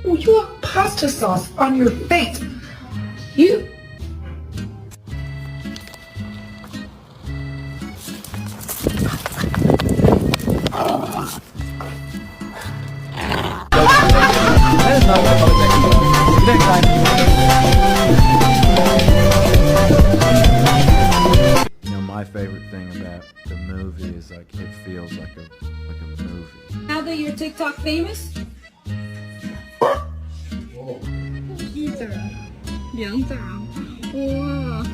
Oh, you have pasta sauce on your face. You. You know, my favorite thing about the movie is like it feels like a movie. Now that you're TikTok famous? 1只2隻哇